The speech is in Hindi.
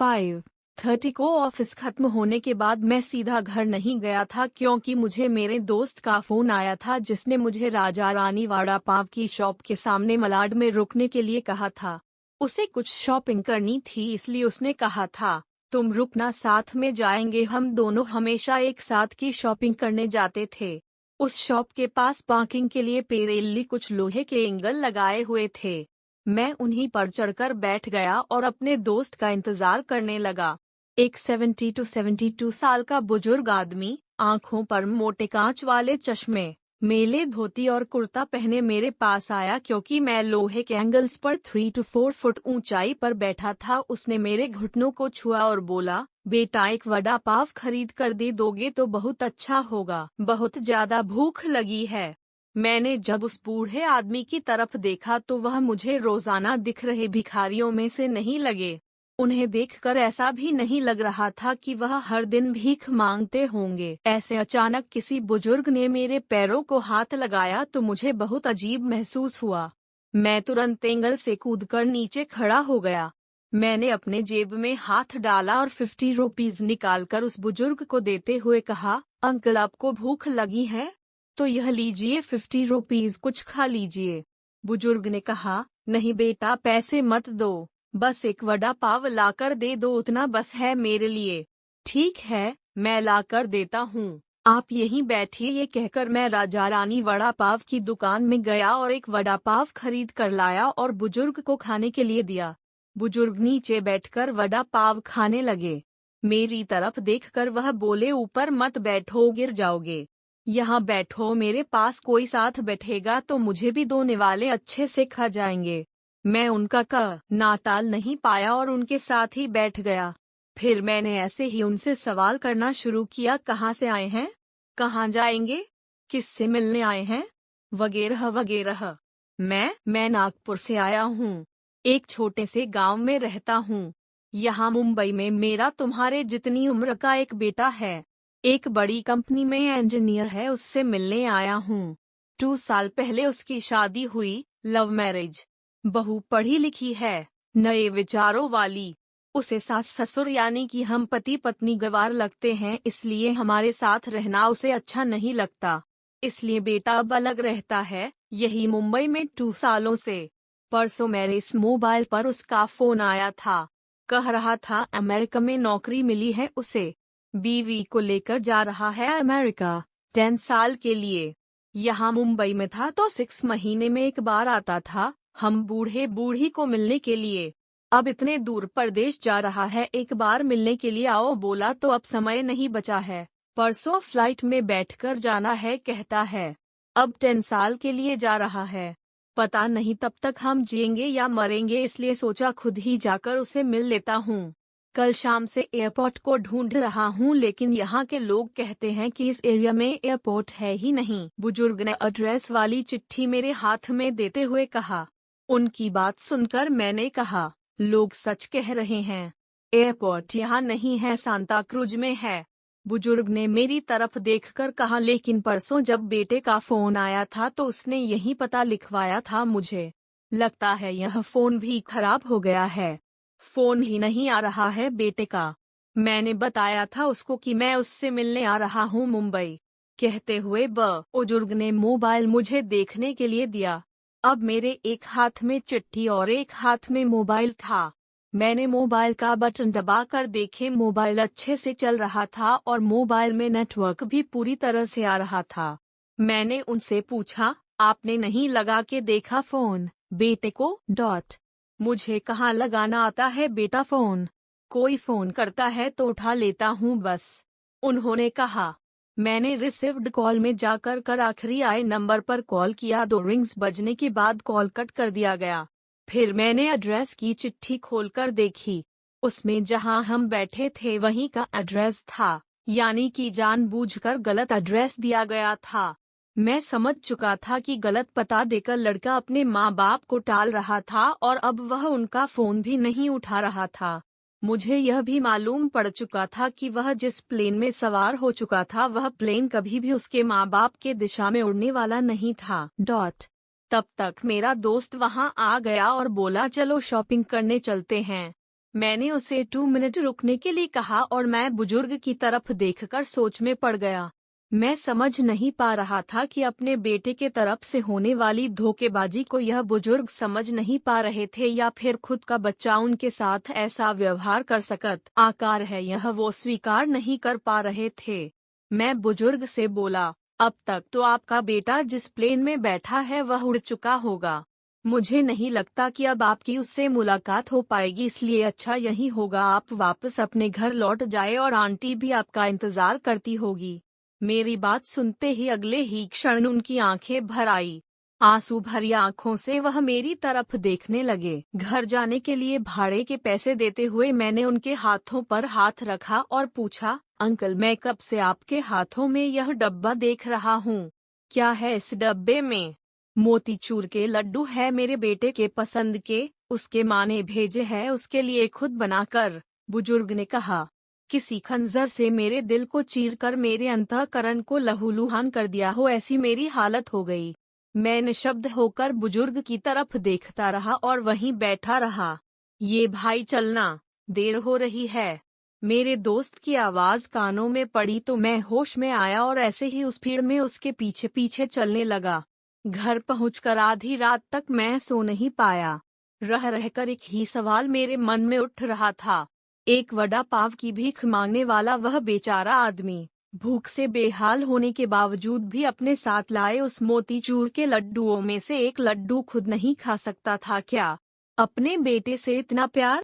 5:30 को ऑफिस खत्म होने के बाद मैं सीधा घर नहीं गया था, क्योंकि मुझे मेरे दोस्त का फोन आया था जिसने मुझे राजा रानी वड़ा पाव की शॉप के सामने मलाड में रुकने के लिए कहा था। उसे कुछ शॉपिंग करनी थी, इसलिए उसने कहा था तुम रुकना, साथ में जाएंगे। हम दोनों हमेशा एक साथ की शॉपिंग करने जाते थे। उस शॉप के पास पार्किंग के लिए पेरेली कुछ लोहे के एंगल लगाए हुए थे। मैं उन्हीं पर चढ़कर बैठ गया और अपने दोस्त का इंतजार करने लगा। एक 72 साल का बुजुर्ग आदमी, आंखों पर मोटे कांच वाले चश्मे, मेले धोती और कुर्ता पहने मेरे पास आया, क्योंकि मैं लोहे के एंगल्स पर 3 to 4 फुट ऊंचाई पर बैठा था। उसने मेरे घुटनों को छुआ और बोला, बेटा एक वड़ा पाव खरीद कर दे दोगे तो बहुत अच्छा होगा, बहुत ज्यादा भूख लगी है। मैंने जब उस बूढ़े आदमी की तरफ देखा तो वह मुझे रोजाना दिख रहे भिखारियों में से नहीं लगे। उन्हें देखकर ऐसा भी नहीं लग रहा था कि वह हर दिन भीख मांगते होंगे। ऐसे अचानक किसी बुजुर्ग ने मेरे पैरों को हाथ लगाया तो मुझे बहुत अजीब महसूस हुआ। मैं तुरंत एंगल से कूदकर नीचे खड़ा हो गया। मैंने अपने जेब में हाथ डाला और 50 रुपीज निकालकर उस बुजुर्ग को देते हुए कहा, अंकल आपको भूख लगी है तो यह लीजिए 50 रुपीज, कुछ खा लीजिए। बुजुर्ग ने कहा, नहीं बेटा पैसे मत दो, बस एक वड़ा पाव लाकर दे दो, उतना बस है मेरे लिए। ठीक है, मैं लाकर देता हूँ, आप यहीं बैठिए। ये कहकर मैं राजा रानी वड़ा पाव की दुकान में गया और एक वड़ा पाव खरीद कर लाया और बुजुर्ग को खाने के लिए दिया। बुजुर्ग नीचे बैठकर वड़ा पाव खाने लगे। मेरी तरफ देखकर वह बोले, ऊपर मत बैठो, गिर जाओगे, यहाँ बैठो, मेरे पास कोई साथ बैठेगा तो मुझे भी दो, निवाले अच्छे से खा जाएंगे। मैं उनका ना टाल नहीं पाया और उनके साथ ही बैठ गया। फिर मैंने ऐसे ही उनसे सवाल करना शुरू किया, कहाँ से आए हैं, कहाँ जाएंगे, किससे मिलने आए हैं, वगैरह वगैरह। मैं नागपुर से आया हूँ, एक छोटे से गांव में रहता हूँ। यहाँ मुंबई में मेरा तुम्हारे जितनी उम्र का एक बेटा है, एक बड़ी कंपनी में इंजीनियर है, उससे मिलने आया हूँ। 2 साल पहले उसकी शादी हुई, लव मैरिज। बहू पढ़ी लिखी है, नए विचारों वाली। उसे सास ससुर यानी कि हम पति पत्नी गवार लगते हैं, इसलिए हमारे साथ रहना उसे अच्छा नहीं लगता। इसलिए बेटा अब अलग रहता है, यही मुंबई में 2 सालों से। परसों मेरे इस मोबाइल पर उसका फोन आया था, कह रहा था अमेरिका में नौकरी मिली है उसे, बीवी को लेकर जा रहा है अमेरिका 10 साल के लिए। यहाँ मुंबई में था तो 6 महीने में एक बार आता था, हम बूढ़े बूढ़ी को मिलने के लिए। अब इतने दूर परदेश जा रहा है, एक बार मिलने के लिए आओ बोला तो अब समय नहीं बचा है, परसों फ्लाइट में बैठकर जाना है कहता है। अब 10 साल के लिए जा रहा है, पता नहीं तब तक हम जिएंगे या मरेंगे, इसलिए सोचा खुद ही जाकर उसे मिल लेता हूँ। कल शाम से एयरपोर्ट को ढूंढ रहा हूँ, लेकिन यहाँ के लोग कहते हैं कि इस एरिया में एयरपोर्ट है ही नहीं। बुजुर्ग ने एड्रेस वाली चिट्ठी मेरे हाथ में देते हुए कहा। उनकी बात सुनकर मैंने कहा, लोग सच कह रहे हैं, एयरपोर्ट यहाँ नहीं है, सांता क्रूज में है। बुजुर्ग ने मेरी तरफ देखकर कहा, लेकिन परसों जब बेटे का फोन आया था तो उसने यही पता लिखवाया था, मुझे लगता है यह फोन भी खराब हो गया है, फोन ही नहीं आ रहा है बेटे का। मैंने बताया था उसको कि मैं उससे मिलने आ रहा हूँ मुंबई। कहते हुए बुजुर्ग ने मोबाइल मुझे देखने के लिए दिया। अब मेरे एक हाथ में चिट्ठी और एक हाथ में मोबाइल था। मैंने मोबाइल का बटन दबाकर देखे, मोबाइल अच्छे से चल रहा था और मोबाइल में नेटवर्क भी पूरी तरह से आ रहा था। मैंने उनसे पूछा, आपने नहीं लगा के देखा फोन बेटे को? मुझे कहाँ लगाना आता है बेटा फोन, कोई फोन करता है तो उठा लेता हूँ बस। उन्होंने कहा। मैंने रिसीव्ड कॉल में जाकर आखिरी आए नंबर पर कॉल किया। 2 रिंग्स बजने के बाद कॉल कट कर दिया गया। फिर मैंने एड्रेस की चिट्ठी खोलकर देखी, उसमें जहां हम बैठे थे वहीं का एड्रेस था, यानी कि जानबूझकर गलत एड्रेस दिया गया था। मैं समझ चुका था कि गलत पता देकर लड़का अपने माँ बाप को टाल रहा था और अब वह उनका फोन भी नहीं उठा रहा था। मुझे यह भी मालूम पड़ चुका था कि वह जिस प्लेन में सवार हो चुका था वह प्लेन कभी भी उसके माँ बाप के दिशा में उड़ने वाला नहीं था। तब तक मेरा दोस्त वहां आ गया और बोला, चलो शॉपिंग करने चलते हैं। मैंने उसे 2 मिनट रुकने के लिए कहा और मैं बुजुर्ग की तरफ देखकर सोच में पड़ गया। मैं समझ नहीं पा रहा था कि अपने बेटे के तरफ से होने वाली धोखेबाजी को यह बुजुर्ग समझ नहीं पा रहे थे या फिर खुद का बच्चा उनके साथ ऐसा व्यवहार कर सकत आकार है यह वो स्वीकार नहीं कर पा रहे थे। मैं बुजुर्ग से बोला, अब तक तो आपका बेटा जिस प्लेन में बैठा है वह उड़ चुका होगा। मुझे नहीं लगता कि अब आपकी उससे मुलाकात हो पाएगी, इसलिए अच्छा यही होगा आप वापस अपने घर लौट जाए और आंटी भी आपका इंतजार करती होगी। मेरी बात सुनते ही अगले ही क्षण उनकी आंखें भर आई। आंसू भरी आंखों से वह मेरी तरफ देखने लगे। घर जाने के लिए भाड़े के पैसे देते हुए मैंने उनके हाथों पर हाथ रखा और पूछा, अंकल मैं कब से आपके हाथों में यह डब्बा देख रहा हूँ। क्या है इस डब्बे में? मोतीचूर के लड्डू है मेरे बेटे के पसंद के, उसके माँ ने भेजे है उसके लिए खुद बनाकर, बुजुर्ग ने कहा। किसी खंजर से मेरे दिल को चीरकर मेरे अंतःकरण को लहूलुहान कर दिया हो ऐसी मेरी हालत हो गई। मैं निशब्द होकर बुजुर्ग की तरफ देखता रहा और वहीं बैठा रहा। ये भाई चलना, देर हो रही है। मेरे दोस्त की आवाज कानों में पड़ी तो मैं होश में आया और ऐसे ही उस भीड़ में उसके पीछे पीछे चलने लगा। घर पहुंचकर आधी रात तक मैं सो नहीं पाया। रह रहकर एक ही सवाल मेरे मन में उठ रहा था। एक वड़ा पाव की भीख मांगने वाला वह बेचारा आदमी भूख से बेहाल होने के बावजूद भी अपने साथ लाए उस मोतीचूर के लड्डुओं में से एक लड्डू खुद नहीं खा सकता था क्या? अपने बेटे से इतना प्यार।